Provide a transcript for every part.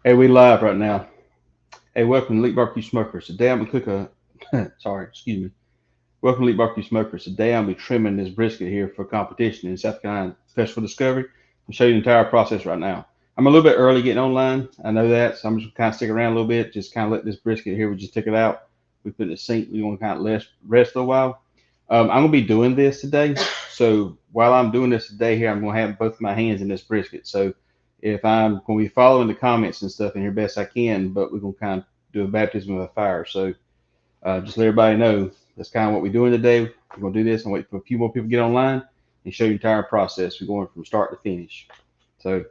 Hey, we live right now. Hey, welcome to Elite BBQ Smokers. Today I'm gonna cook a sorry, excuse me. Welcome to Elite BBQ Smokers. Today I'll be trimming this brisket here for competition in South Carolina Festival Discovery. I'll show you the entire process right now. I'm a little bit early getting online. I know that, so I'm just kind of stick around a little bit. Just kind of let this brisket here. We just took it out. We put it in the sink. We want to kind of rest a while. I'm gonna be doing this today. So while I'm doing this today here, I'm gonna have both my hands in this brisket. So if I'm going to be following the comments and stuff in here best I can, but we're going to kind of do a baptism of fire. So just let everybody know that's kind of what we're doing today. We're going to do this and wait for a few more people to get online and show you the entire process. We're going from start to finish. So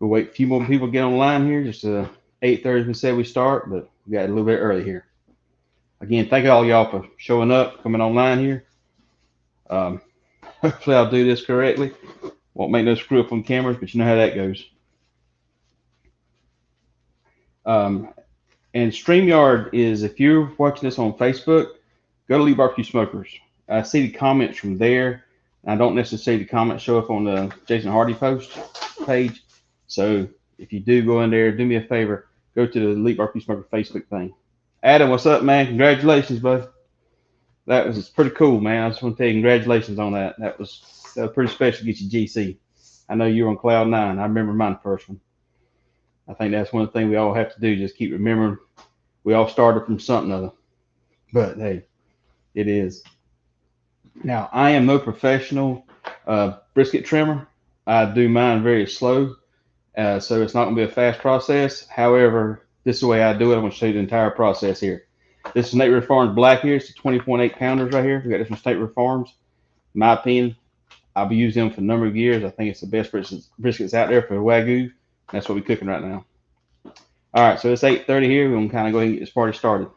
we'll wait a few more people to get online here. Just 8:30 we said we start, but we got a little bit early here. Again, thank all y'all for showing up, coming online here. Hopefully I'll do this correctly. Won't make no screw up on cameras, but you know how that goes. And StreamYard is, if you're watching this on Facebook, go to Elite BBQ Smokers. I see the comments from there. I don't necessarily see the comments show up on the Jason Hardy post page. So if you do go in there, do me a favor, go to the Elite BBQ Smoker Facebook thing. Adam, what's up, man? Congratulations, bud. That was pretty cool, man. I just want to tell you congratulations on that. That was pretty special to get you GC. I know you were on cloud nine. I remember mine first one. I think that's one thing we all have to do, just keep remembering we all started from something other. But hey, it is. Now, I am no professional brisket trimmer. I do mine very slow, so it's not going to be a fast process. However, this is the way I do it. I'm going to show you the entire process here. This is Nate River Farms Black here. It's 20.8 pounders right here. We got this from State River Farms. In my opinion, I'll be using them for a number of years. I think it's the best briskets out there for Wagyu. That's what we're cooking right now. All right, so it's 8:30 here. We're going to kind of go ahead and get this party started.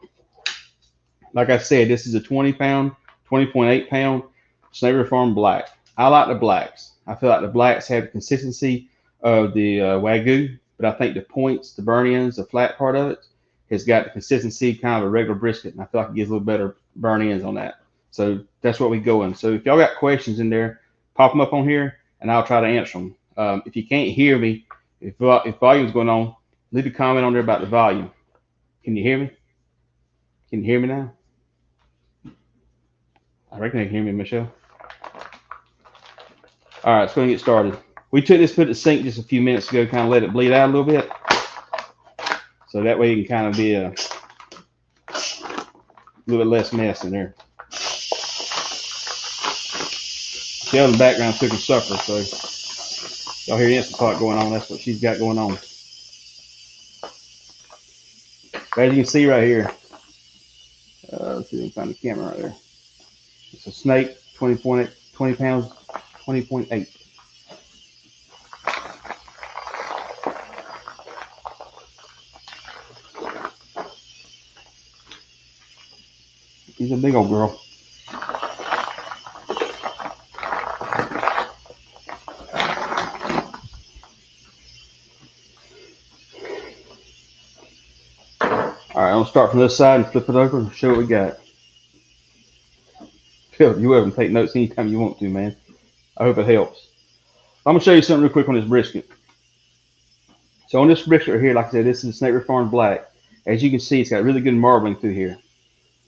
Like I said, this is a 20-pound, 20.8 pound State River Farm Black. I like the blacks. I feel like the blacks have the consistency of the Wagyu, but I think the points, the burn ends, the flat part of it has got the consistency kind of a regular brisket, and I feel like it gives a little better burn ends on that. So that's what we go in. So if y'all got questions in there, pop them up on here, and I'll try to answer them. If you can't hear me, if volume's going on, leave a comment on there about the volume. Can you hear me? Can you hear me now? I reckon they can hear me, Michelle. All right, let's go and get started. We took this, put it in the sink just a few minutes ago, kind of let it bleed out a little bit. So that way it can kind of be a little bit less mess in there. Shell in the background cooking supper, so y'all hear the Instant Pot going on. That's what she's got going on. As you can see right here, let's see if I can find the camera right there. It's a snake, 20 pounds, 20.8. She's a big old girl. All right, I'm gonna start from this side and flip it over and show what we got. Phil, you ever take notes anytime you want to, man. I hope it helps. I'm gonna show you something real quick on this brisket. So on this brisket right here, like I said, this is Snake River Farm Black. As you can see, it's got really good marbling through here,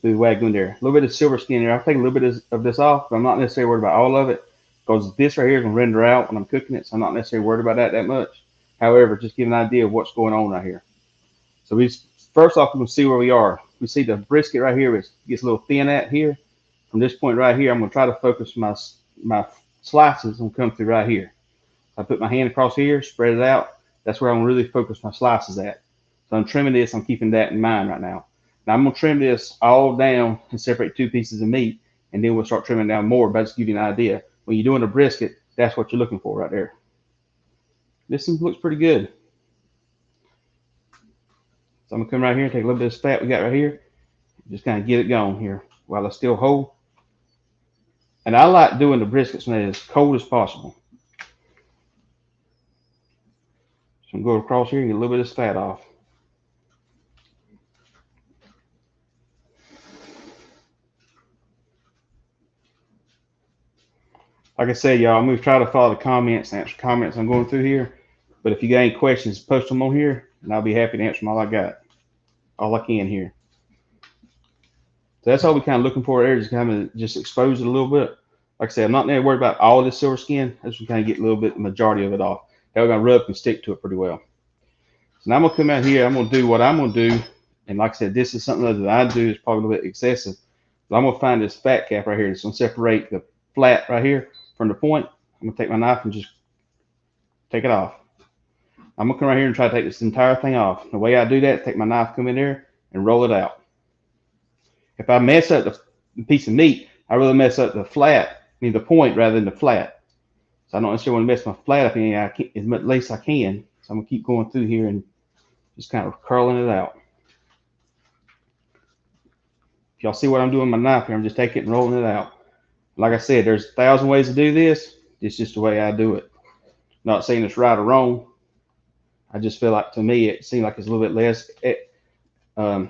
through the Wagyu there. A little bit of silver skin here. I'll take a little bit of this off, but I'm not necessarily worried about all of it because this right here is gonna render out when I'm cooking it, so I'm not necessarily worried about that much. However, just give an idea of what's going on right here. So first off, we're gonna see where we are. We see the brisket right here gets a little thin at here. From this point right here, I'm gonna try to focus my slices and come through right here. I put my hand across here, spread it out. That's where I'm gonna really focus my slices at. So I'm trimming this. I'm keeping that in mind right now. Now I'm gonna trim this all down and separate two pieces of meat, and then we'll start trimming down more. But just to give you an idea, when you're doing a brisket, that's what you're looking for right there. This one looks pretty good. So I'm gonna come right here and take a little bit of this fat we got right here, just kind of get it going here while it's still whole. And I like doing the briskets when it's as cold as possible. So I'm going to go across here and get a little bit of this fat off. Like I said, y'all, I'm going to try to follow the comments and answer comments I'm going through here. But if you got any questions, post them on here, and I'll be happy to answer them all I got, all I can here. So that's all we're kind of looking for there, is kind of just expose it a little bit. Like I said, I'm not really worried about all this silver skin. I just kind of get a little bit, the majority of it off. That we're gonna rub and stick to it pretty well. So now I'm gonna come out here. I'm gonna do what I'm gonna do, and like I said, this is something that I do is probably a little bit excessive. But I'm gonna find this fat cap right here. It's gonna separate the flat right here from the point. I'm gonna take my knife and just take it off. I'm gonna come right here and try to take this entire thing off. The way I do that, take my knife, come in there, and roll it out. If I mess up the piece of meat, I really mess up the flat, I mean the point rather than the flat. So I don't necessarily want to mess my flat up any, as least I can. So I'm gonna keep going through here and just kind of curling it out. If y'all see what I'm doing with my knife here, I'm just taking it and rolling it out. Like I said, there's 1,000 ways to do this. It's just the way I do it. Not saying it's right or wrong. I just feel like, to me, it seems like it's a little bit less of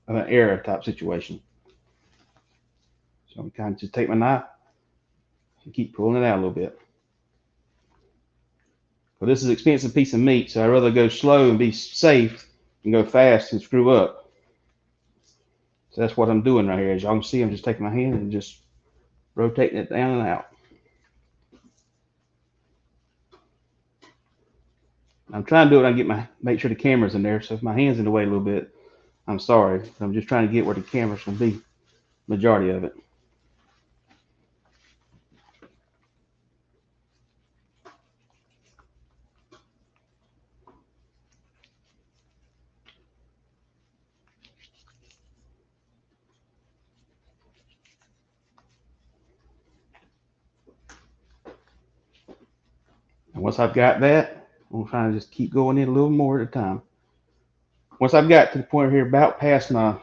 an error type situation. So I'm kind of just take my knife and keep pulling it out a little bit. But this is an expensive piece of meat, so I'd rather go slow and be safe than go fast and screw up. So that's what I'm doing right here. As y'all can see, I'm just taking my hand and just rotating it down and out. I'm trying to do it. I get make sure the camera's in there. So if my hand's in the way a little bit, I'm sorry. I'm just trying to get where the camera's gonna be, majority of it. And once I've got that, I'm trying to just keep going in a little more at a time. Once I've got to the point here, about past my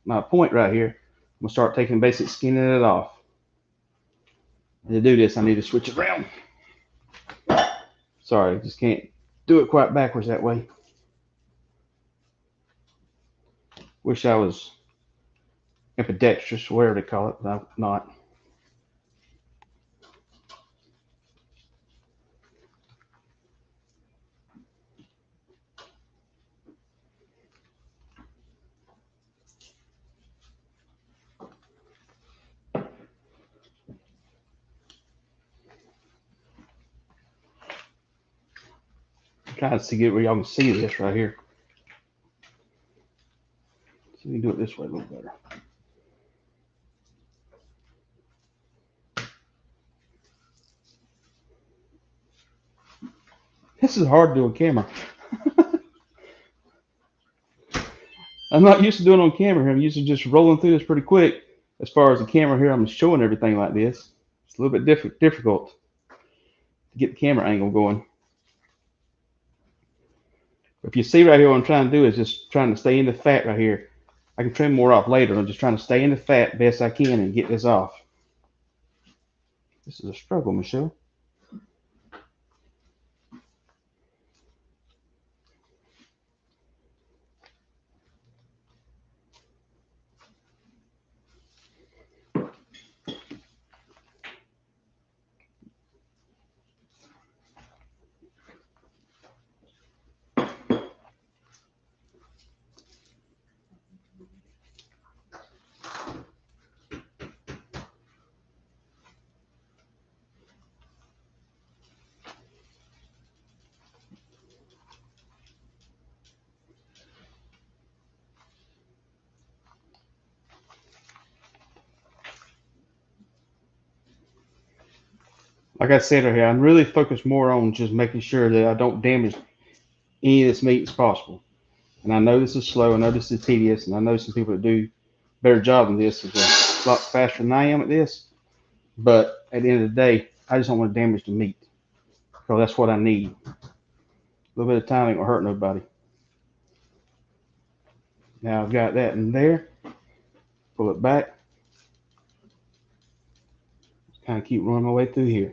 point right here, I'm gonna start taking basic skinning it off. And to do this, I need to switch it around. Sorry, just can't do it quite backwards that way. Wish I was ambidextrous, whatever they call it, but I'm not. I'm trying to see where y'all can see this right here. So we can do it this way a little better. This is hard to do on camera. I'm not used to doing it on camera here. I'm used to just rolling through this pretty quick. As far as the camera here, I'm showing everything like this. It's a little bit difficult to get the camera angle going. If you see right here, what I'm trying to do is just trying to stay in the fat right here. I can trim more off later. I'm just trying to stay in the fat best I can and get this off. This is a struggle, Michelle. Like I said right here, I'm really focused more on just making sure that I don't damage any of this meat as possible. And I know this is slow. I know this is tedious. And I know some people that do a better job than this is a lot faster than I am at this. But at the end of the day, I just don't want to damage the meat. So that's what I need. A little bit of time ain't gonna hurt nobody. Now I've got that in there. Pull it back. Just kind of keep running my way through here.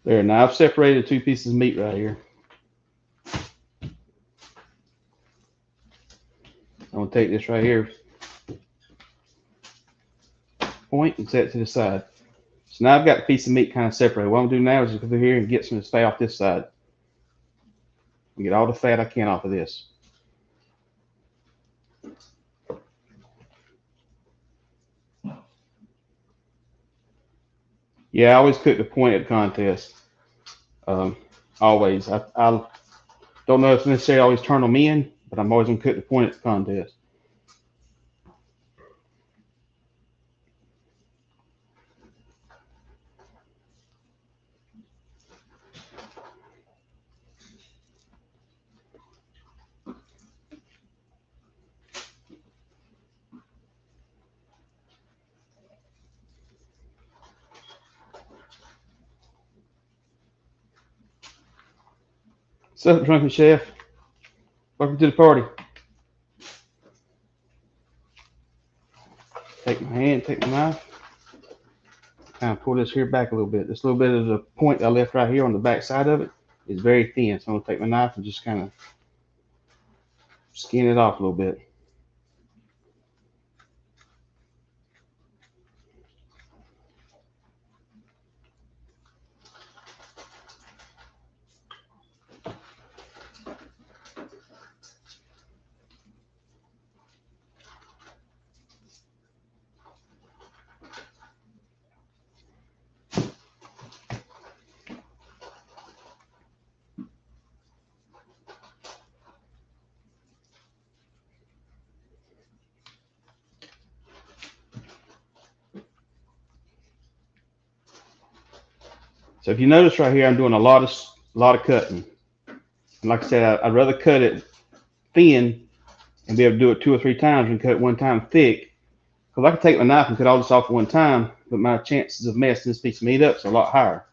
There, now I've separated two pieces of meat right here. I'm gonna take this right here, point, and set it to the side. So now I've got the piece of meat kind of separated. What I'm gonna do now is just go through here and get some of the fat off this side. Get all the fat I can off of this. Yeah, I always cook the point at the contest. Always. I don't know if it's necessarily always turn them in, but I'm always gonna cook the point at the contest. What's up, drunken chef? Welcome to the party. Take my hand, take my knife, kind of pull this here back a little bit. This little bit of the point I left right here on the back side of it is very thin, so I'm gonna take my knife and just kind of skin it off a little bit. So if you notice right here, I'm doing a lot of cutting. And like I said, I'd rather cut it thin and be able to do it 2 or 3 times than cut it one time thick. Because I can take my knife and cut all this off at one time, but my chances of messing this piece of meat up is a lot higher.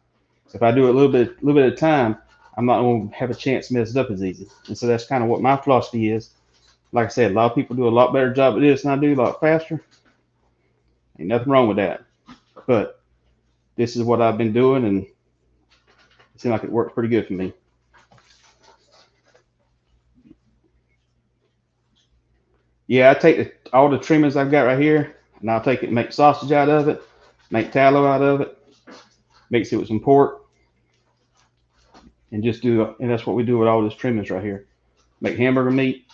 So if I do it a little bit at a time, I'm not going to have a chance to mess it up as easy. And so that's kind of what my philosophy is. Like I said, a lot of people do a lot better job at this than I do, a lot faster. Ain't nothing wrong with that. But this is what I've been doing, and it seems like it works pretty good for me. Yeah, I take all the trimmings I've got right here, and I'll take it and make sausage out of it, make tallow out of it, mix it with some pork, and and that's what we do with all this trimmings right here. Make hamburger meat.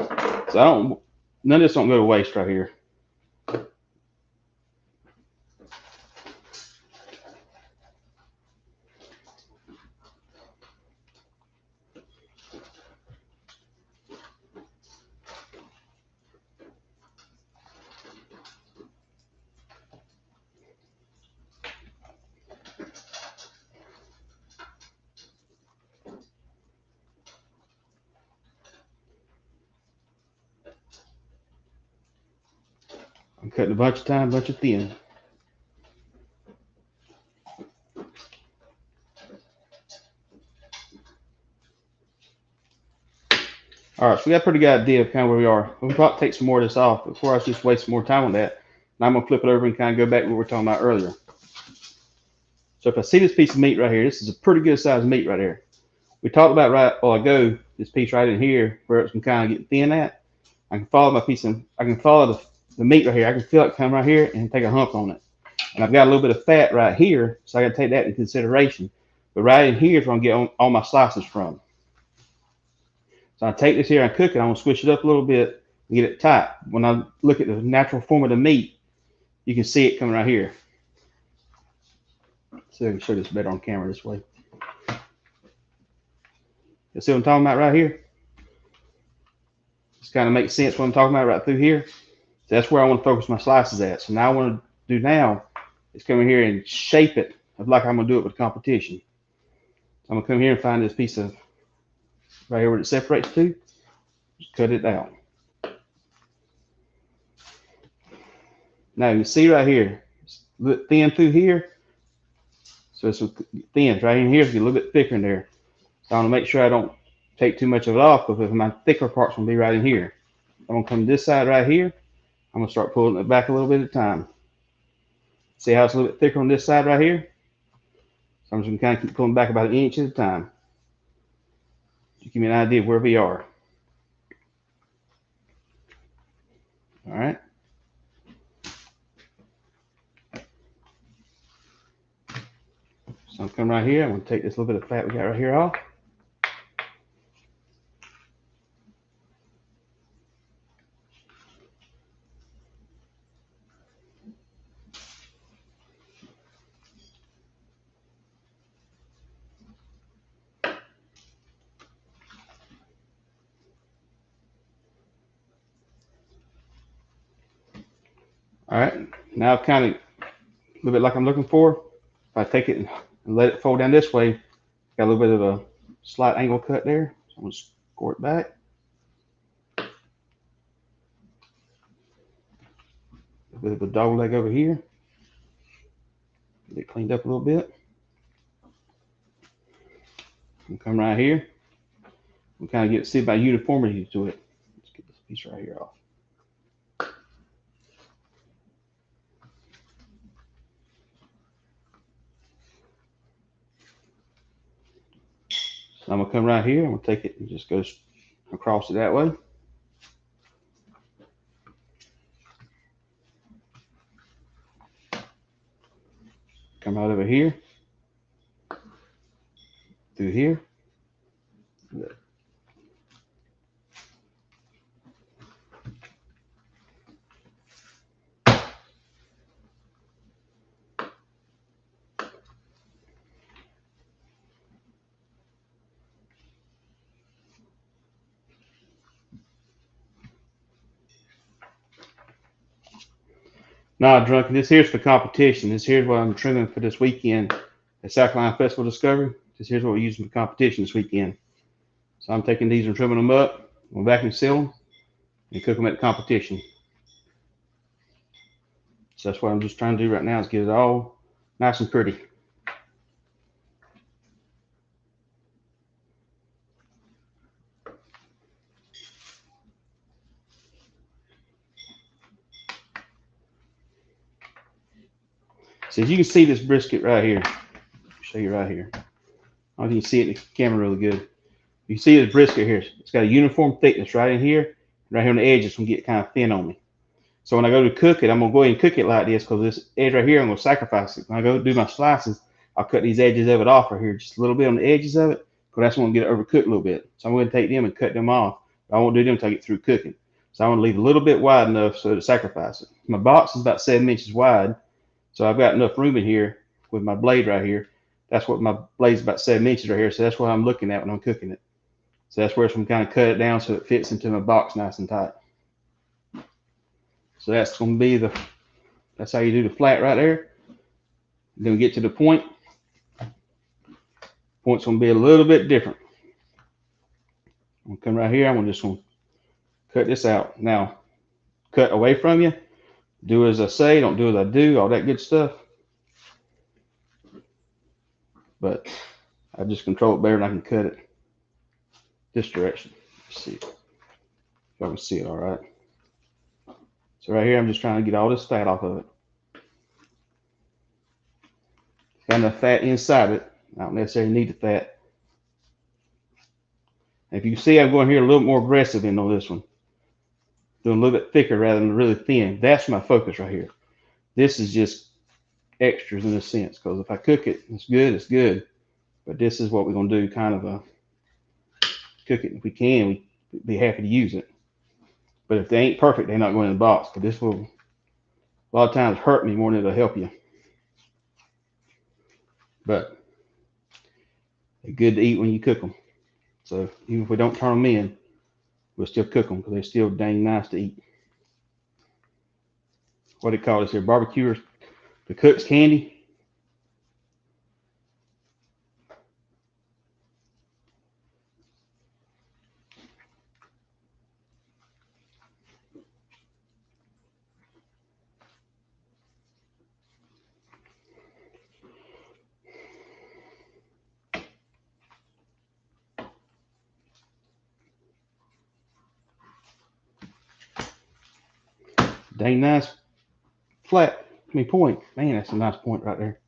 So none of this don't go to waste right here. I'm cutting a bunch of time, a bunch of thin. All right, so we got a pretty good idea of kind of where we are. We'll probably take some more of this off. Before I just waste some more time on that, now I'm going to flip it over and kind of go back to what we were talking about earlier. So if I see this piece of meat right here, this is a pretty good size meat right here. We talked about right a while ago, this piece right in here, where it's kind of getting thin at. I can follow the meat right here. I can feel it come right here and take a hump on it. And I've got a little bit of fat right here, so I got to take that into consideration. But right in here is where I'm going to get all my slices from. So I take this here and cook it. I'm going to switch it up a little bit and get it tight. When I look at the natural form of the meat, you can see it coming right here. So I can show this better on camera this way. You see what I'm talking about right here? This kind of makes sense what I'm talking about right through here. So that's where I want to focus my slices at. So now I want to do now is come in here and shape it like I'm going to do it with competition. So I'm going to come here and find this piece of right here where it separates to. Just cut it out. Now you see right here, it's a little thin through here. So it's thin right in here, it's a little bit thicker in there. So I want to make sure I don't take too much of it off, because my thicker part's going to be right in here. I'm going to come to this side right here. I'm going to start pulling it back a little bit at a time. See how it's a little bit thicker on this side right here? So I'm just going to kind of keep pulling back about 1 inch at a time. To give me an idea of where we are. All right. So I'm coming right here. I'm going to take this little bit of fat we got right here off. All right. Now I've kind of a little bit like I'm looking for. If I take it and let it fold down this way, got a little bit of a slight angle cut there. So I'm going to score it back. A bit of a dog leg over here. Get it cleaned up a little bit. And come right here. We kind of see about uniformity to it. Let's get this piece right here off. So I'm gonna come right here. I'm gonna take it and just go across it that way. Come out over here, through here. Nah, drunk. This here's for competition. This here's what I'm trimming for this weekend at South Carolina Festival Discovery. This here's what we're using for competition this weekend. So I'm taking these and trimming them up. I'm vacuum seal them and cook them at the competition. So that's what I'm just trying to do right now is get it all nice and pretty. So as you can see this brisket right here, I'll show you right here. I don't know if you can see it in the camera really good. You can see this brisket here. It's got a uniform thickness right in here. Right here on the edge, it's gonna get kind of thin on me. So when I go to cook it, I'm gonna go ahead and cook it like this because this edge right here, I'm gonna sacrifice it. When I go do my slices, I'll cut these edges of it off right here, just a little bit on the edges of it, because that's when I'm gonna get it overcooked a little bit. So I'm gonna take them and cut them off. But I won't do them until I get through cooking. So I want to leave a little bit wide enough so to sacrifice it. My box is about 7 inches wide, so I've got enough room in here with my blade right here. That's what my blade's about 7 inches right here. So that's what I'm looking at when I'm cooking it. So that's where I'm kind of cut it down so it fits into my box nice and tight. So that's going to be that's how you do the flat right there. Then we get to the point. Point's going to be a little bit different. I'm going to come right here. I'm just going to cut this out. Now, cut away from you. Do as I say. Don't do as I do. All that good stuff. But I just control it better and I can cut it this direction. Let's see if I can see it all right. So right here, I'm just trying to get all this fat off of it. Got enough fat inside it. I don't necessarily need the fat. And if you see, I'm going here a little more aggressive in on this one. Doing a little bit thicker rather than really thin. That's my focus right here. This is just extras in a sense, because if I cook it, it's good, it's good. But this is what we're going to do, kind of cook it if we can. We'd be happy to use it. But if they ain't perfect, they're not going in the box. But this will a lot of times hurt me more than it'll help you. But they're good to eat when you cook them. So even if we don't turn them in, we'll still cook them because they're still dang nice to eat. What do they call this here? Barbecue, the cook's candy. Dang nice flat. Point. Man, that's a nice point right there.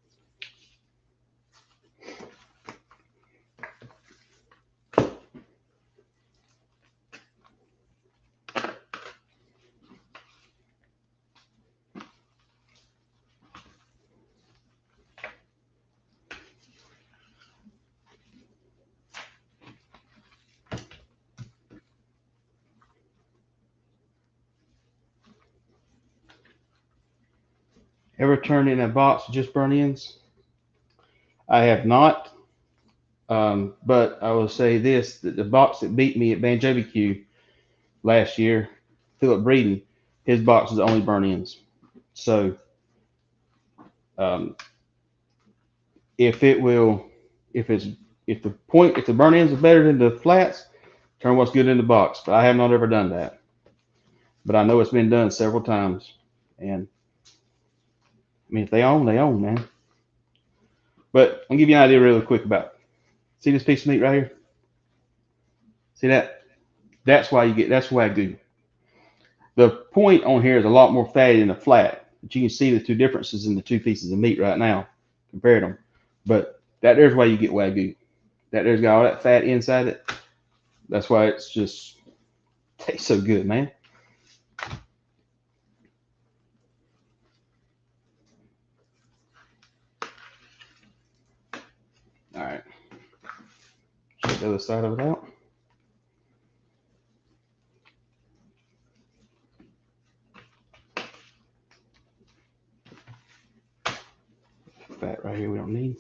Ever turned in a box with just burnt ends? I have not. But I will say this, that the box that beat me at Banjo BBQ last year, Philip Breeden, his box is only burnt ends. So um, if it will, if it's if the burnt ends are better than the flats, turn what's good in the box. But I have not ever done that. But I know it's been done several times. And I mean, if they own, man. But I'll give you an idea really quick about. See this piece of meat right here? See that? That's why you get that's Wagyu. The point on here is a lot more fatty than the flat. But you can see the two differences in the two pieces of meat right now. Compare them. But that there's why you get Wagyu. That there's got all that fat inside it. That's why it's just tastes so good, man. All right. Check the other side of it out. Fat right here we don't need.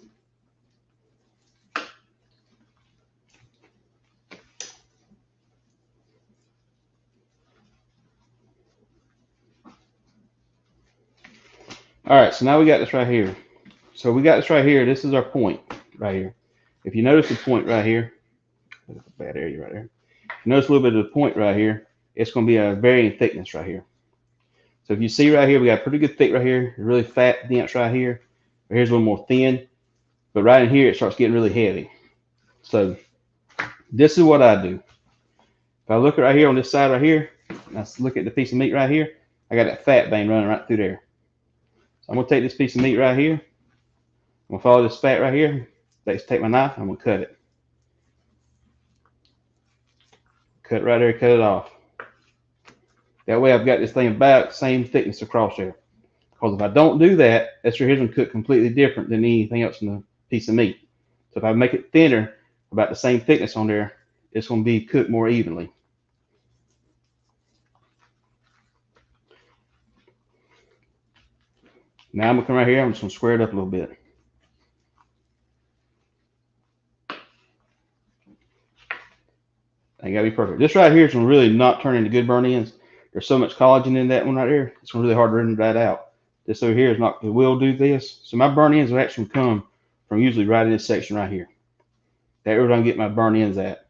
All right, so now we got this right here. So we got this right here. This is our point right here. If you notice the point right here, that's a bad area right there. If you notice a little bit of the point right here, it's going to be a varying thickness right here. So if you see right here, we got pretty good thick right here, really fat, dense right here. Here's a little more thin, but right in here, it starts getting really heavy. So this is what I do. If I look right here on this side right here, and I look at the piece of meat right here, I got that fat vein running right through there. So I'm going to take this piece of meat right here. I'm going to follow this fat right here. Take my knife, I'm going to cut it. Cut right there, cut it off. That way I've got this thing about the same thickness across there. Because if I don't do that, that's where here's going to cook completely different than anything else in the piece of meat. So if I make it thinner, about the same thickness on there, it's going to be cooked more evenly. Now I'm going to come right here, I'm just going to square it up a little bit. Ain't got to be perfect. This right here is going to really not turn into good burnt ends. There's so much collagen in that one right there. It's really hard to render that out. This over here is not, it will do this. So my burnt ends will actually come from usually right in this section right here. That's where I'm getting my burnt ends at.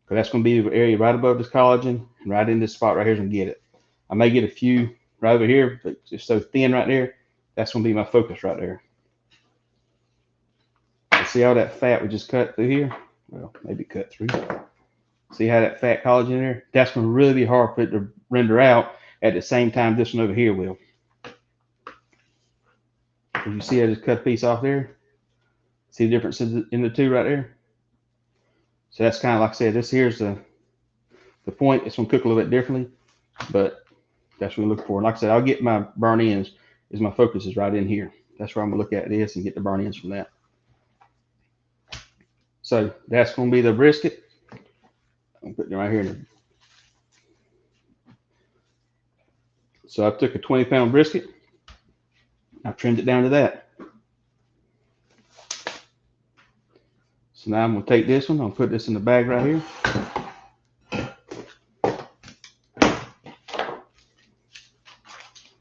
Because that's going to be the area right above this collagen. And right in this spot right here is going to get it. I may get a few right over here, but it's so thin right there. That's going to be my focus right there. See all that fat we just cut through here? Well, maybe cut through. See how that fat collagen in there? That's going to really be hard for it to render out at the same time this one over here will. As you see, I just cut a piece off there. See the difference in the two right there? So that's kind of like I said, this here's the point. It's going to cook a little bit differently, but that's what we look for. And like I said, I'll get my burnt ends, is my focus is right in here. That's where I'm going to look at this and get the burnt ends from that. So that's going to be the brisket. I'm putting it right here. So I took a 20-pound brisket. I trimmed it down to that. So now I'm going to take this one. I'll put this in the bag right here.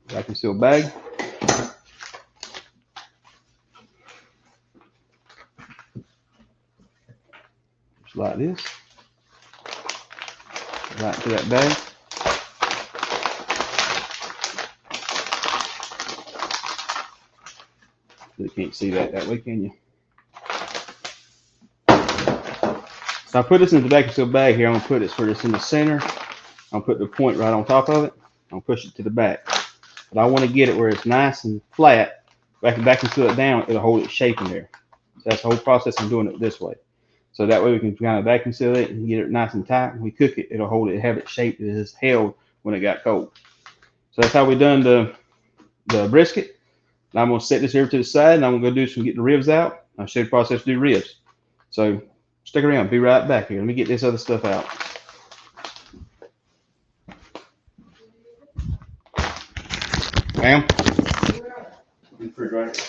Vacuum sealed bag. Just like this. Right to that bag. You can't see that way, can you? So I put this in the vacuum sealed bag here. I'm gonna put this where it's in the center. I'll put the point right on top of it. I'll push it to the back. But I want to get it where it's nice and flat. If I can vacuum seal it down, it'll hold its shape in there. So that's the whole process. I'm doing it this way. So that way we can kind of vacuum seal it and get it nice and tight. When we cook it, it'll hold it, have it shaped that is held when it got cold. So that's how we done the brisket. Now I'm gonna set this here to the side, and I'm gonna go do some get the ribs out. I'll show you the process to do ribs. So stick around, be right back here. Let me get this other stuff out. Ma'am? refrigerator.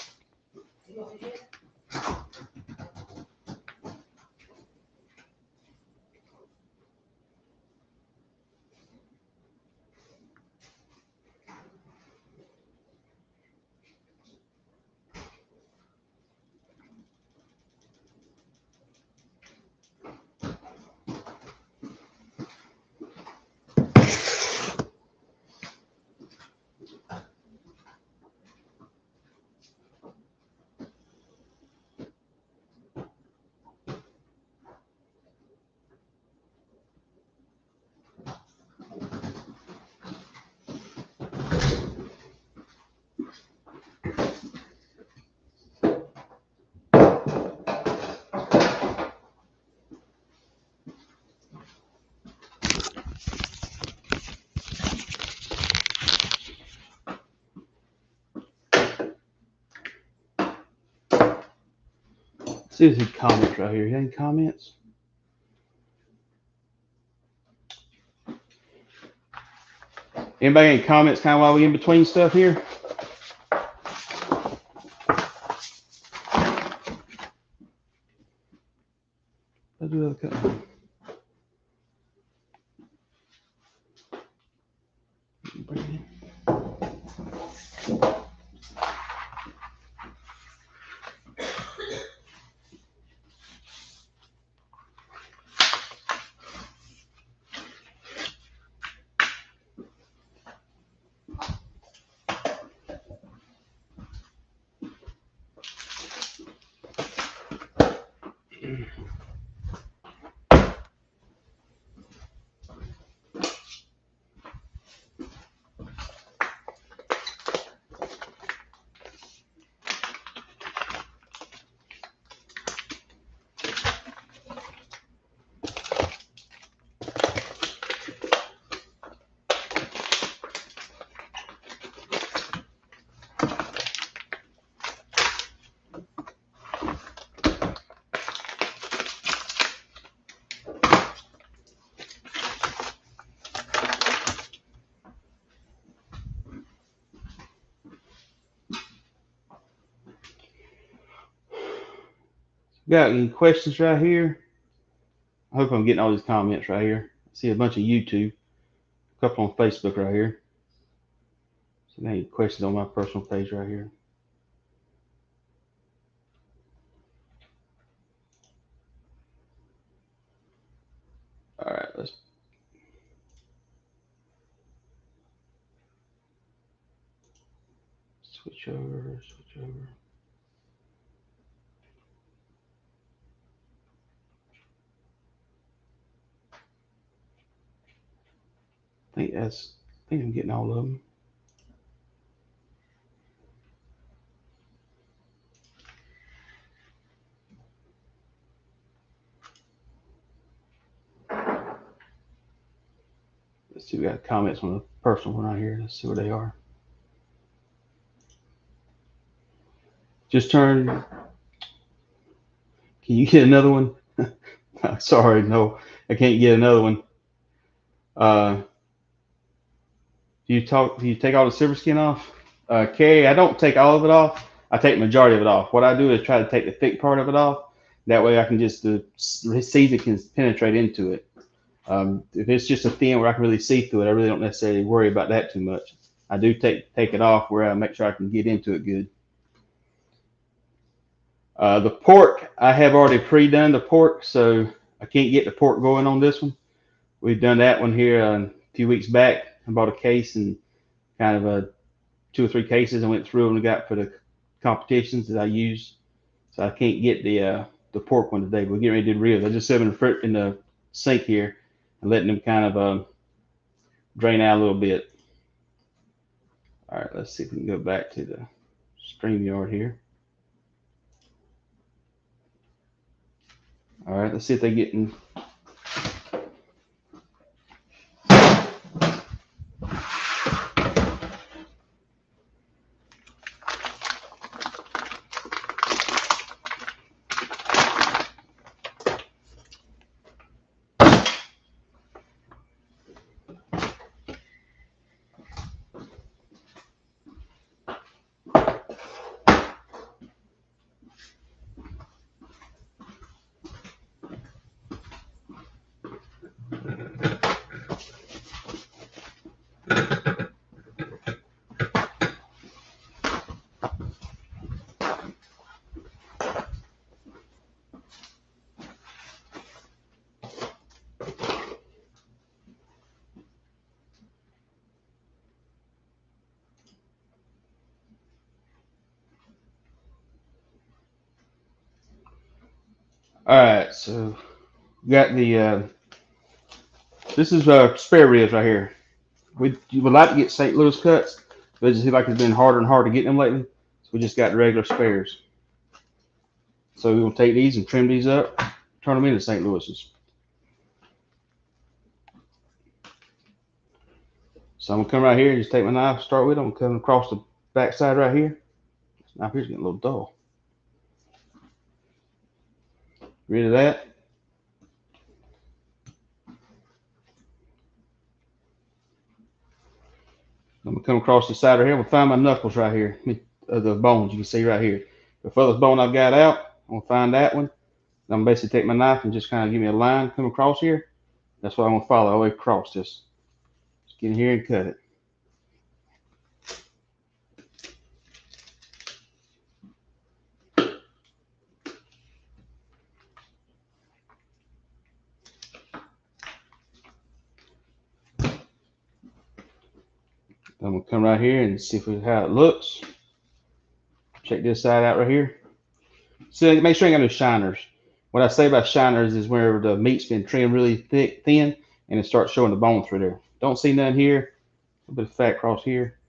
See if there's any comments right here. You got any comments? Anybody any comments kind of while we in between stuff here? Let's do another cut. Got any questions right here? I hope I'm getting all these comments right here. I see a bunch of YouTube, a couple on Facebook right here. So any questions on my personal page right here? All right, let's switch over. I think I'm getting all of them. Let's see, we got comments on the personal one right here. Let's see where they are. Just turn. Can you get another one? Sorry, no, I can't get another one. Do you take all the silver skin off? Carrie, I don't take all of it off. I take the majority of it off. What I do is try to take the thick part of it off. That way I can just, the season can penetrate into it. If it's just a thin where I can really see through it, I really don't necessarily worry about that too much. I do take it off where I make sure I can get into it good. The pork, I have already pre-done the pork, so I can't get the pork going on this one. We've done that one here a few weeks back. I bought a case and kind of 2 or 3 cases. I went through them and got for the competitions that I use. So I can't get the pork one today. We're getting ready to do ribs. I just set them in the sink here and letting them kind of drain out a little bit. All right, let's see if we can go back to the StreamYard here. All right, let's see if they're getting. All right, so we got the this is spare ribs right here. You would like to get St. Louis cuts, but it just seems like it's been harder and harder to get them lately. So we just got the regular spares. So we're gonna take these and trim these up, turn them into St. Louis's. So I'm gonna come right here and just take my knife, start with them, come across the back side right here. This knife here's getting a little dull. Rid of that. I'm gonna come across the side right here. I'm gonna find my knuckles right here, the bones you can see right here. The furthest bone I've got out, I'm gonna find that one. I'm gonna basically take my knife and just kind of give me a line, come across here. That's what I'm gonna follow all the way across this. Just get in here and cut it. I'm gonna come right here and see how it looks. Check this side out right here. So make sure you got no shiners. What I say about shiners is whenever the meat's been trimmed really thin, and it starts showing the bone through there. Don't see none here. A little bit of fat across here.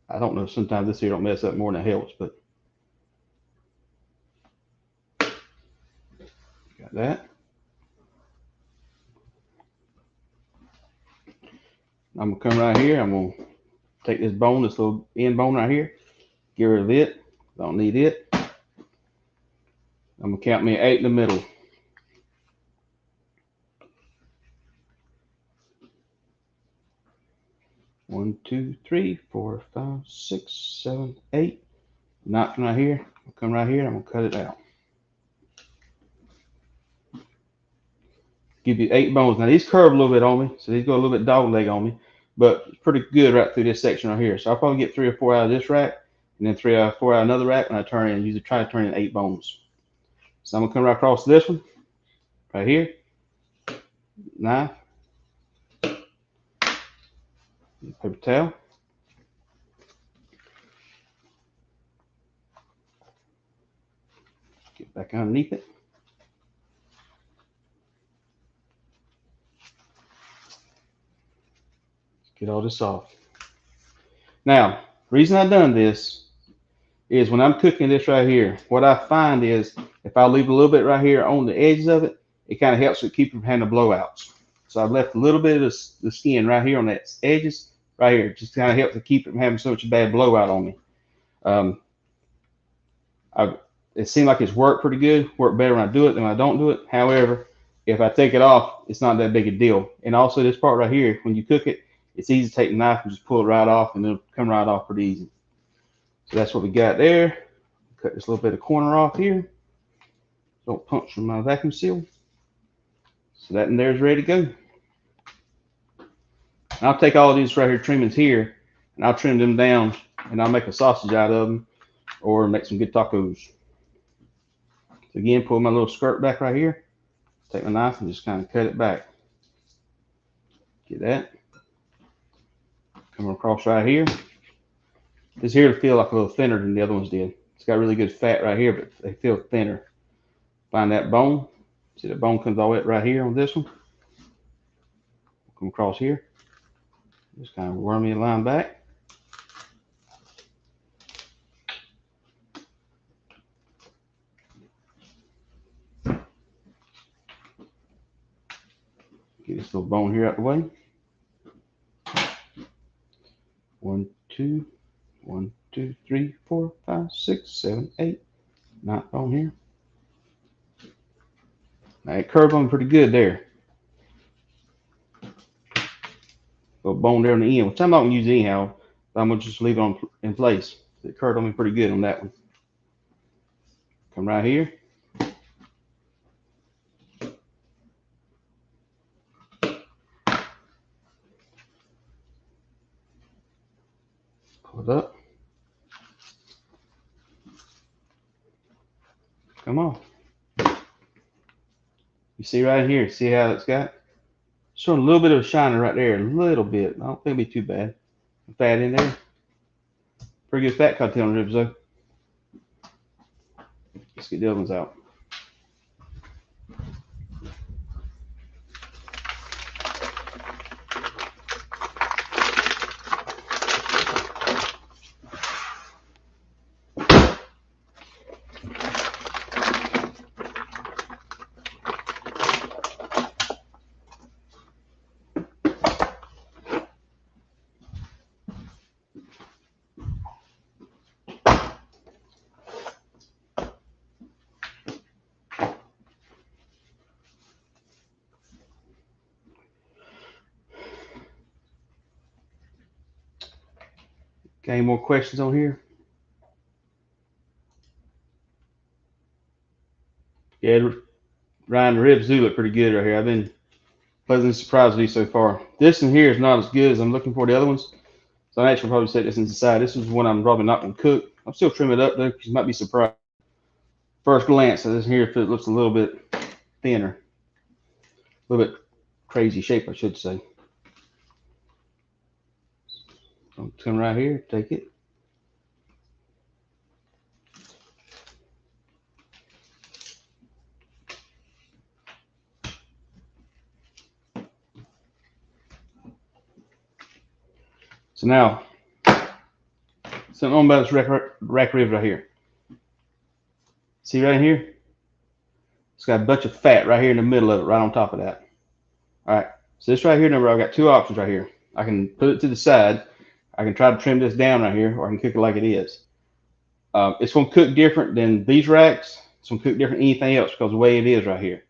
I don't know. Sometimes this here don't mess up more than it helps, but got that. I'm gonna come right here. I'm gonna take this bone, this little end bone right here. Get rid of it. Don't need it. I'm gonna count me 8 in the middle. 1, 2, 3, 4, 5, 6, 7, 8. Not from right here. I'll come right here. I'm gonna cut it out. Give you 8 bones. Now these curve a little bit on me, so these go a little bit dog leg on me, but it's pretty good right through this section right here. So I'll probably get 3 or 4 out of this rack, and then 3 or 4 out of another rack, and I turn in. Usually try to turn in 8 bones. So I'm gonna come right across this one, right here. Knife, paper towel. Get back underneath it. Get all this off. Now, the reason I've done this is when I'm cooking this right here, what I find is if I leave a little bit right here on the edges of it, it kind of helps with keep from having the blowouts. So I've left a little bit of the skin right here on that edges, right here, just kind of helps to keep it from having so much bad blowout on me. Um, it seems like it's worked pretty good, worked better when I do it than when I don't do it. However, if I take it off, it's not that big a deal. And also this part right here, when you cook it, it's easy to take the knife and just pull it right off, and it'll come right off pretty easy. So that's what we got there. Cut this little bit of corner off here. Don't puncture my vacuum seal. So that in there is ready to go. And I'll take all of these right here trimmings here, and I'll trim them down, and I'll make a sausage out of them, or make some good tacos. So again, pull my little skirt back right here. Take my knife and just kind of cut it back. Get that. Come across right here. This here will feel like a little thinner than the other ones did. It's got really good fat right here, but they feel thinner. Find that bone. See the bone comes all the way right here on this one. Come across here. Just kind of worm me a line back. Get this little bone here out the way. 1, 2, 1, 2, 3, 4, 5, 6, 7, 8. Not bone here. Now it curved on pretty good there. Little bone there on the end, which I'm not going to use anyhow. But I'm going to just leave it on in place. It curved on me pretty good on that one. Come right here. Pull it up. Come on. You see right here, see how it's got? Showing a little bit of a shiner right there, a little bit. I don't think it'll be too bad. Fat in there. Pretty good fat content on ribs though. Let's get the other ones out. Got any more questions on here? Yeah, Ryan, the ribs do look pretty good right here. I've been pleasantly surprised with these so far. This one here is not as good as I'm looking for the other ones. So I'm actually probably set this inside. This is one I'm probably not going to cook. I'm still trimming it up though, because you might be surprised. First glance, this here if it looks a little bit thinner. A little bit crazy shape, I should say. So come right here, take it. So now, something on about this rack rib right here. See right here? It's got a bunch of fat right here in the middle of it, right on top of that. All right, so this right here, number, I've got two options right here. I can put it to the side. I can try to trim this down right here, or I can cook it like it is. It's going to cook different than these racks. It's going to cook different than anything else because of the way it is right here.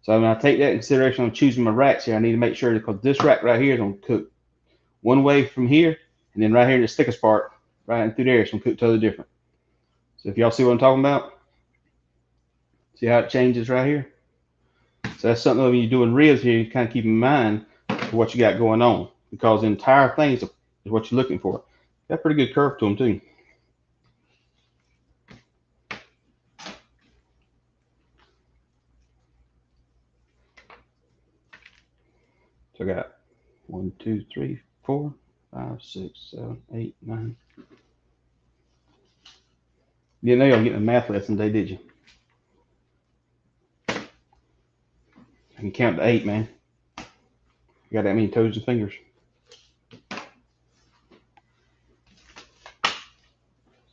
So when I take that into consideration, I'm choosing my racks here. I need to make sure because this rack right here is going to cook one way from here, and then right here in the thickest part, right in through there, it's going to cook totally different. So if y'all see what I'm talking about, see how it changes right here? So that's something when you're doing ribs here, you kind of keep in mind what you got going on because the entire thing is what you're looking for. Got pretty good curve to them too. So I got 1, 2, 3, 4, 5, 6, 7, 8, 9. You didn't know y'all getting a math lesson today, did you? I can count to 8, man. You got that many toes and fingers.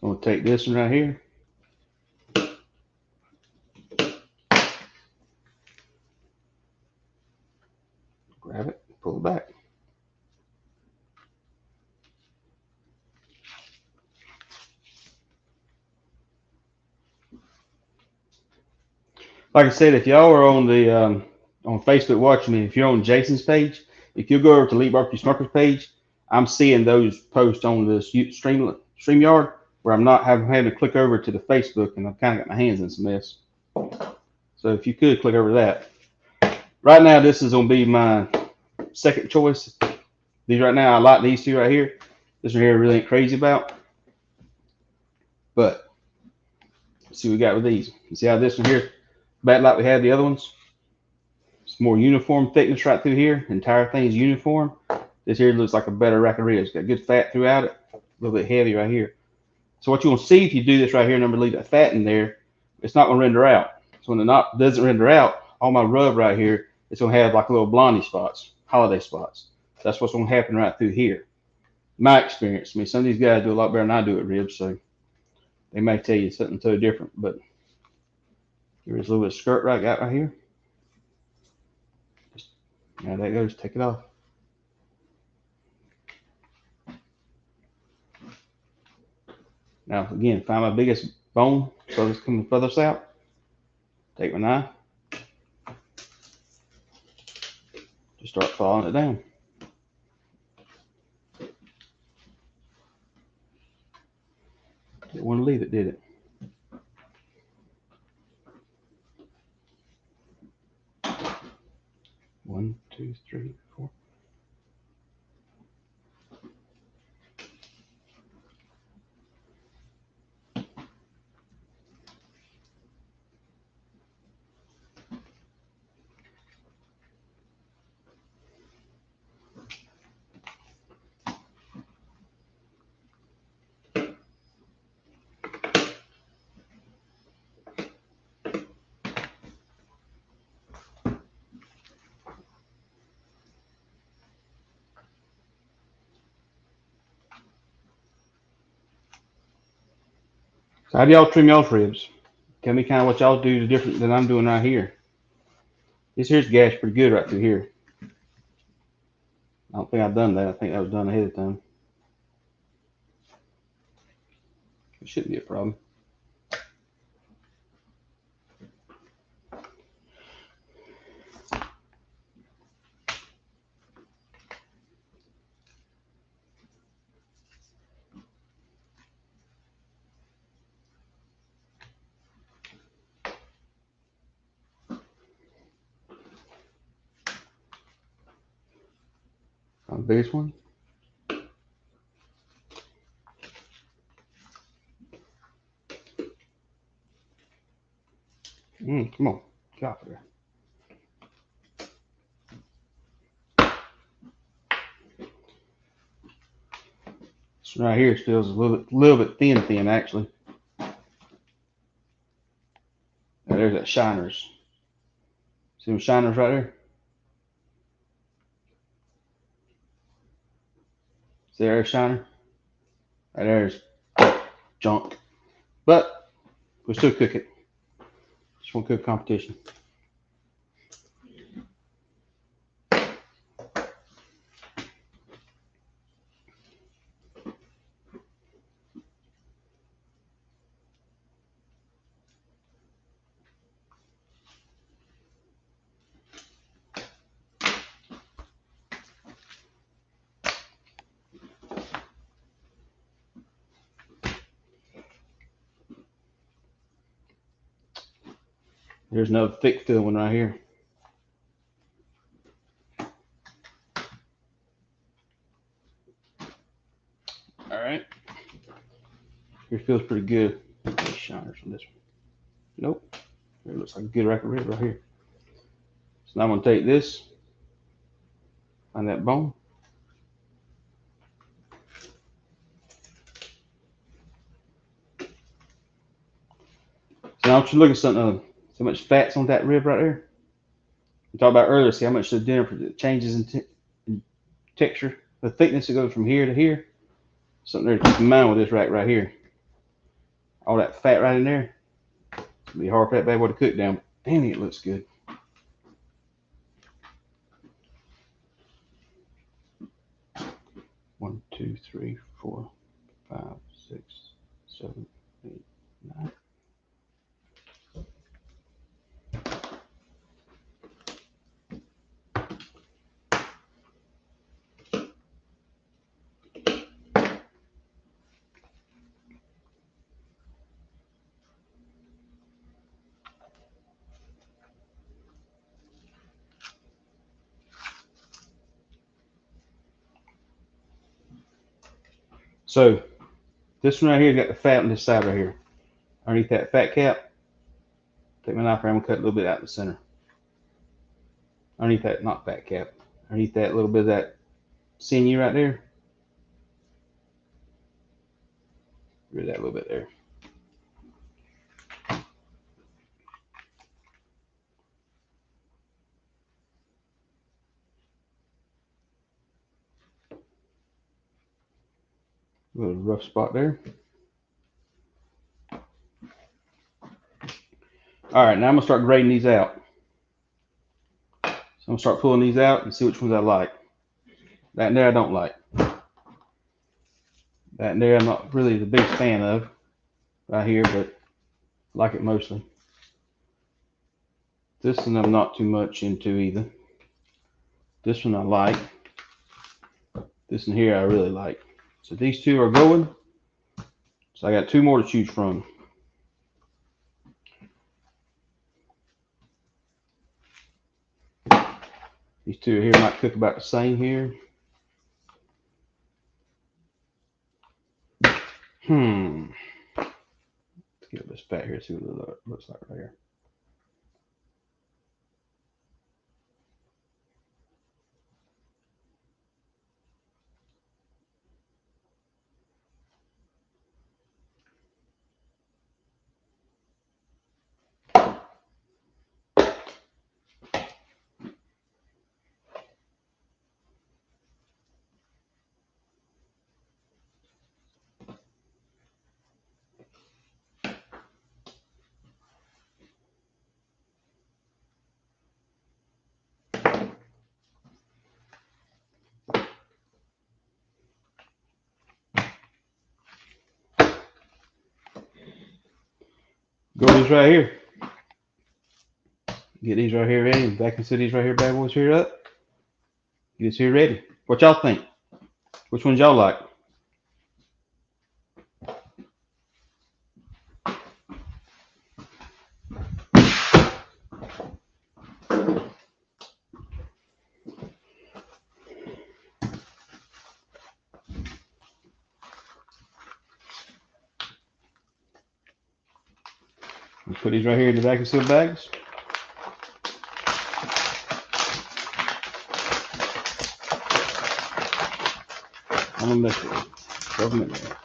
So I'm gonna take this one right here. Grab it, pull it back. Like I said, if y'all are on the on Facebook watching me, if you're on Jason's page, if you go over to Elite BBQ Smokers page, I'm seeing those posts on the StreamYard where I'm not having to click over to the Facebook, and I've kind of got my hands in some mess. So if you could click over that. Right now, this is going to be my second choice. These right now, I like these two right here. This one here I really ain't crazy about. But let's see what we got with these. You see how this one here, about like we had the other ones? It's more uniform thickness right through here. The entire thing is uniform. This here looks like a better rack of ribs. Got good fat throughout it. A little bit heavy right here. So what you will see if you do this right here, number, leave that fat in there, it's not going to render out. So when it doesn't render out, all my rub right here, it's going to have like little blondie spots, holiday spots. That's what's going to happen right through here. My experience. I mean, some of these guys do a lot better than I do at ribs, so they may tell you something totally different. But here's a little bit of skirt right got right here. Just, now that goes, take it off. Now again, find my biggest bone, so it's coming furthest out. Take my knife, just start following it down. Didn't want to leave it, did it? One, two, three, four. So how do y'all trim y'all's ribs? Tell me kind of what y'all do different than I'm doing right here. This here's gashed pretty good right through here. I don't think I've done that. I think that was done ahead of time. It shouldn't be a problem. The biggest one. Come on, get off of there. This one right here feels a little bit thin actually. Now there's that shiners. See them shiners right there? See there's shiner? Right there's junk. But we'll still cook it. Just want to cook competition. There's another thick fill one right here. All right. Here feels pretty good. Shiners on this one. Nope. It looks like a good rack of rib right here. So now I'm going to take this, find that bone. So now I want you to look at something. See how much fat's on that rib right there? We talked about earlier, see how much the difference changes in texture, the thickness that goes from here to here. Something there to keep in mind with this rack right here. All that fat right in there. It's gonna be hard for that bad boy to cook down. Dang, it looks good. One, two, three, 4, 5, 6, 7, 8, 9. So this one right here got the fat on this side right here. Underneath that fat cap, take my knife around and cut a little bit out in the center. Underneath that, not fat cap, underneath that little bit of that sinew right there. Rid of that little bit there. A little rough spot there. All right, now I'm gonna start grading these out. So I'm gonna start pulling these out and see which ones I like. That in there I don't like. That in there I'm not really the biggest fan of right here, but I like it mostly. This one I'm not too much into either. This one I like. This one here I really like. So these two are going. So I got 2 more to choose from. These 2 here might cook about the same here. Let's get this fat here, see what it looks like right here. Go these right here. Get these right here ready. Vacuum seal these right here, bad boys here up. Get this here ready. What y'all think? Which ones y'all like? Put these right here in the vacuum seal bags. I'm gonna mess with it. Throw them in there.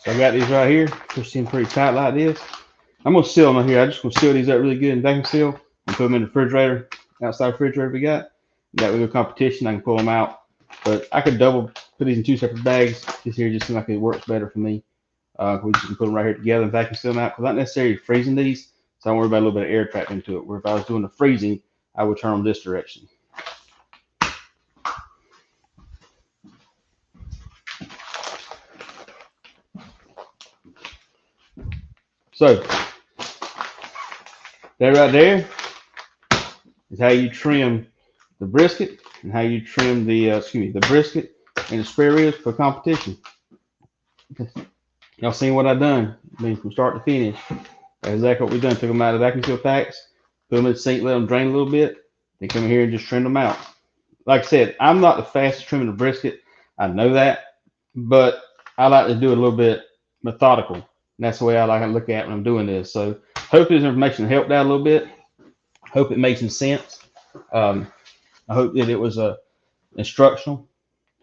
So I got these right here, pushed in pretty tight like this. I'm gonna seal them here. I'm just gonna seal these up really good and vacuum seal and put them in the refrigerator, outside refrigerator we got. That way, with competition, I can pull them out. But I could double put these in two separate bags. This here just seems like it works better for me. We just can put them right here together and vacuum seal them out. Because I'm not necessarily freezing these, so I don't worry about a little bit of air trap into it. Where if I was doing the freezing, I would turn them this direction. So that right there is how you trim the brisket and how you trim the the brisket and the spare ribs for competition. Y'all seen what I done? I mean, from start to finish. That's exactly what we done. Took them out of the vacuum seal packs, put them in the sink, let them drain a little bit. Then come in here and just trim them out. Like I said, I'm not the fastest trimming the brisket. I know that, but I like to do it a little bit methodical. And that's the way I like to look at it when I'm doing this. So hopefully this information helped out a little bit. Hope it made some sense. I hope that it was instructional.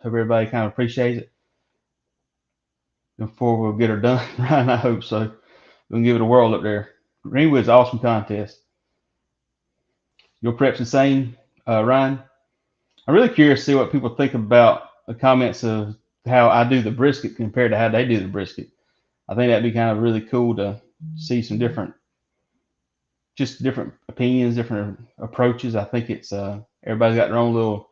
Hope everybody kind of appreciates it. Before we'll get her done, Ryan, I hope so. We'll give it a whirl up there. Greenwood's an awesome contest. Your prep's the same, Ryan. I'm really curious to see what people think about the comments of how I do the brisket compared to how they do the brisket. I think that'd be kind of really cool to see some different opinions, different approaches. I think it's everybody's got their own little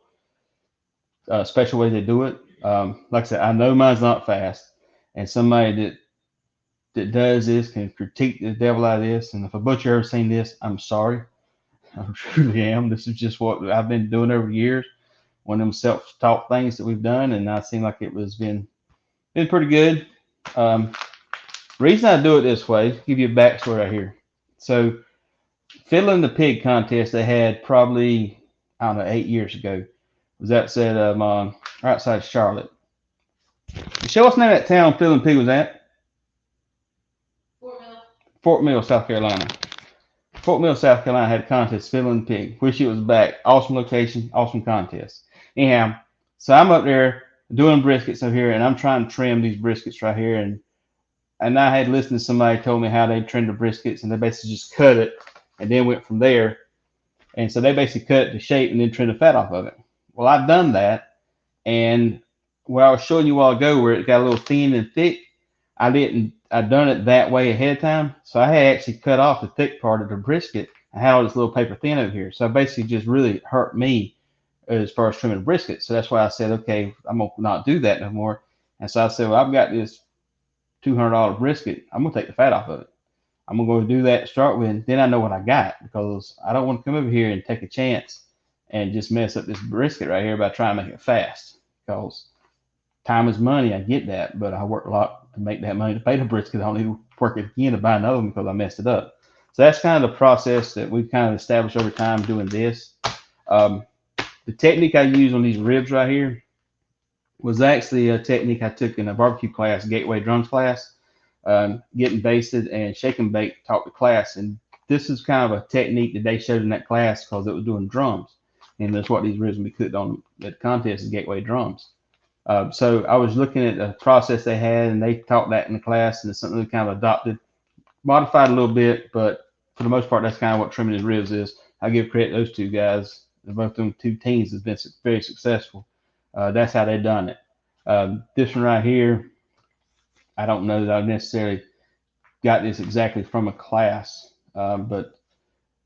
special way they do it. Like I said, I know mine's not fast, and somebody that does this can critique the devil out of this. And if a butcher ever seen this, I'm sorry. I truly am. This is just what I've been doing over years. One of them self-taught things that we've done, and I seem like it was been pretty good. Reason I do it this way, give you a backstory right here. So, Fiddling the Pig contest they had probably, I don't know, 8 years ago. Was outside outside Charlotte. Michelle, what's the name of that town Fiddling Pig was at? Fort Mill, South Carolina. Fort Mill, South Carolina had a contest, Fiddling Pig. Wish it was back. Awesome location, awesome contest. Anyhow, so I'm up there doing briskets up here, and I'm trying to trim these briskets right here. And I had listened to somebody told me how they trimmed the briskets, and they basically just cut it and then went from there. And so they basically cut it to shape and then trim the fat off of it. Well, I've done that, and where I was showing you a while ago where it got a little thin and thick, I'd done it that way ahead of time. So I had actually cut off the thick part of the brisket and had all this little paper thin over here. So basically just really hurt me as far as trimming the brisket. So that's why I said, okay, I'm going to not do that no more. And so I said, well, I've got this $200 brisket. I'm going to take the fat off of it. I'm going to go do that to start with. Then I know what I got, because I don't want to come over here and take a chance and just mess up this brisket right here by trying to make it fast, because time is money. I get that, but I worked a lot to make that money to pay the brisket. I don't need to work it again to buy another one because I messed it up. So that's kind of the process that we've kind of established over time doing this. The technique I use on these ribs right here was actually a technique I took in a barbecue class, Gateway Drums class. Getting basted and shake and bake taught the class. And this is kind of a technique that they showed in that class because it was doing drums. And that's what these ribs will be cooked on at the contest is Gateway Drums. So I was looking at the process they had, and they taught that in the class, and it's something we kind of adopted, modified a little bit, but for the most part, that's kind of what trimming his ribs is. I give credit to those two guys. Both them two teams has been very successful. That's how they done it. This one right here, I don't know that I necessarily got this exactly from a class, but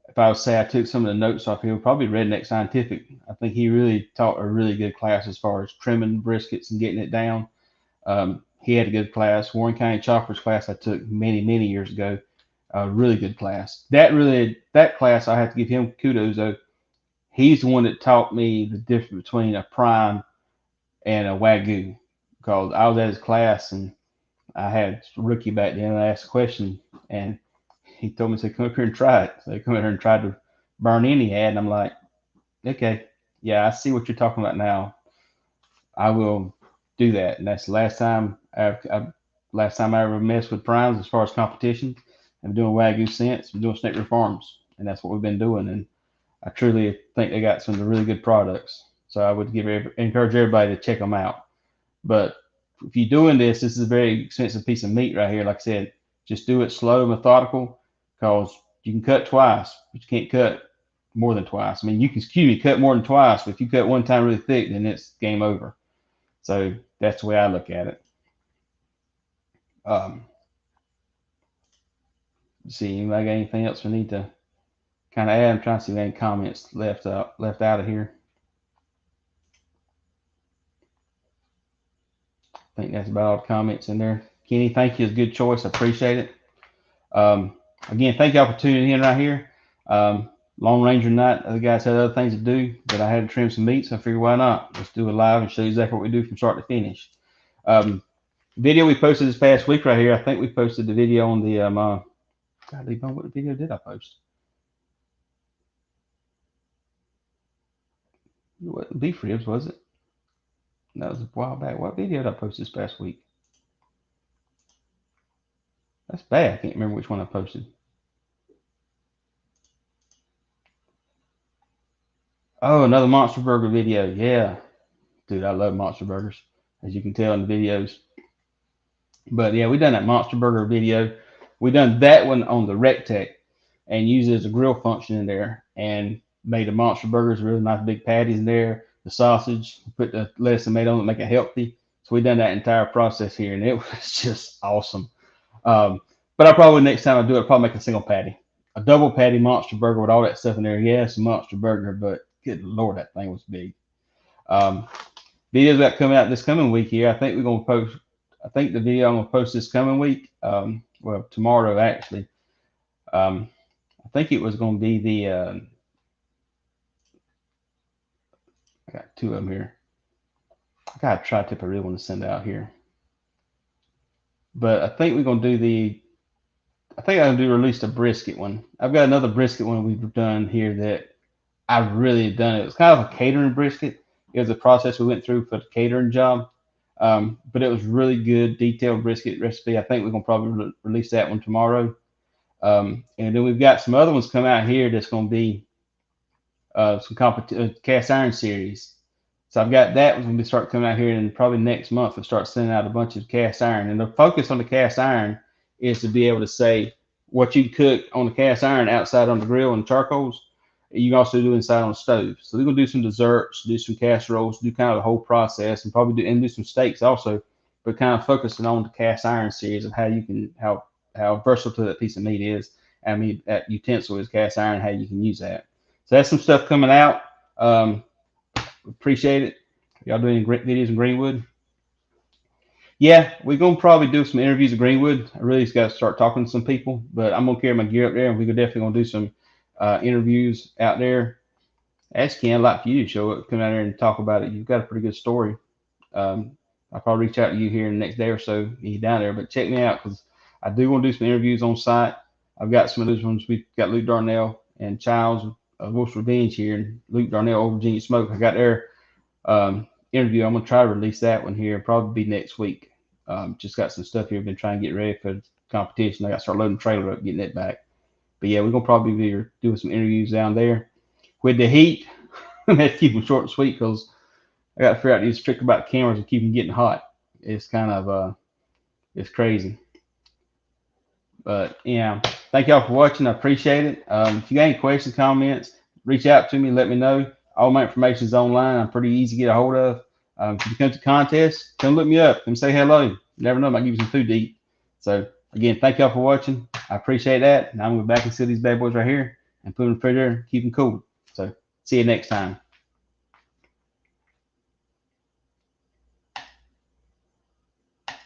if I would say I took some of the notes off here, probably Redneck Scientific. I think he really taught a really good class as far as trimming briskets and getting it down. He had a good class. Warren County Choppers class I took many years ago. A really good class. That class I have to give him kudos though. He's the one that taught me the difference between a prime and a wagyu, because I was at his class and I had a rookie back then. I asked a question and he told me, to come up here and try it. So he come up here and tried to burn in he had, and I'm like, okay, yeah, I see what you're talking about now. I will do that. And that's the last time I ever messed with primes as far as competition. I'm doing wagyu since. I'm doing snake river farms, and that's what we've been doing. And I truly think they got some really good products. So I would encourage everybody to check them out. But if you're doing this is a very expensive piece of meat right here. Like I said, just do it slow, methodical, because you can cut twice, but you can't cut more than twice. I mean, you can, cut more than twice, but if you cut one time really thick, then it's game over. So that's the way I look at it. See, anybody got anything else we need to kind of add? I'm trying to see if any comments left out of here. I think that's about all the comments in there. Kenny, thank you. It's a good choice. I appreciate it. Again, thank y'all for tuning in right here. Long Ranger night. Other guys had other things to do, but I had to trim some meat, so I figured why not? Let's do it live and show you exactly what we do from start to finish. Video we posted this past week right here. I think we posted the video on the what video did I post? What beef ribs was it? That was a while back. What video did I post this past week? That's bad. I can't remember which one I posted. Oh, another Monster Burger video. Yeah. Dude, I love Monster Burgers, as you can tell in the videos. But yeah, we done that Monster Burger video. We done that one on the Rectech and used it as a grill function in there, and made the Monster Burgers, really nice big patties in there, the sausage, put the lettuce and tomato on it, make it healthy. So we done that entire process here, and it was just awesome. But I probably next time I do it, I'll probably make a single patty, a double patty Monster Burger with all that stuff in there. Yeah, it's a Monster Burger, but good Lord, that thing was big. Videos that come out this coming week here. I think we're gonna post. I think the video I'm gonna post this coming week. Well, tomorrow actually. I think it was gonna be the. I got two of them here. I got a tri-tip I really want to send out here. But I think we're gonna do the. I think I'm gonna release the brisket one. I've got another brisket one we've done here that I've really done. It was kind of a catering brisket. It was a process we went through for the catering job. But it was really good, detailed brisket recipe. I think we're gonna probably release that one tomorrow. And then we've got some other ones come out here that's gonna be some cast iron series. So I've got that when we start coming out here, and probably next month we'll start sending out a bunch of cast iron. And the focus on the cast iron is to be able to say what you cook on the cast iron outside on the grill and charcoals, you can also do inside on the stove. So we're gonna do some desserts, do some casseroles, do kind of the whole process, and probably do some steaks also, but kind of focusing on the cast iron series of how you can how versatile that piece of meat is. I mean, that utensil is cast iron, how you can use that. So that's some stuff coming out. Appreciate it. Y'all doing great videos in Greenwood? Yeah, we're gonna probably do some interviews at Greenwood. I really just got to start talking to some people, but I'm gonna carry my gear up there, and we're definitely gonna do some interviews out there. Ask Ken, I'd like for you to show up, come out there and talk about it. You've got a pretty good story. I'll probably reach out to you here in the next day or so. You're down there, but check me out, because I do want to do some interviews on site. I've got some of those ones. We've got Luke Darnell and Childs of Wolf's Revenge here, and Luke Darnell over Virginia Smoke. I got their interview. I'm gonna try to release that one here, probably be next week. Just got some stuff here. Been trying to get ready for the competition. I got to start loading the trailer up, getting it back. But yeah, we're gonna probably be doing some interviews down there. With the heat, I have to keep them short and sweet, because I got to figure out these trick about cameras and keep them getting hot. It's kind of it's crazy. But yeah, thank y'all for watching. I appreciate it. If you got any questions, comments, reach out to me. Let me know. All my information is online. I'm pretty easy to get a hold of. If you come to contest, come look me up. Come say hello. You never know, I might give you some food to eat. So again, thank y'all for watching. I appreciate that. Now I'm going to go back and seal these bad boys right here and put them in the refrigerator, keep them cool. So see you next time.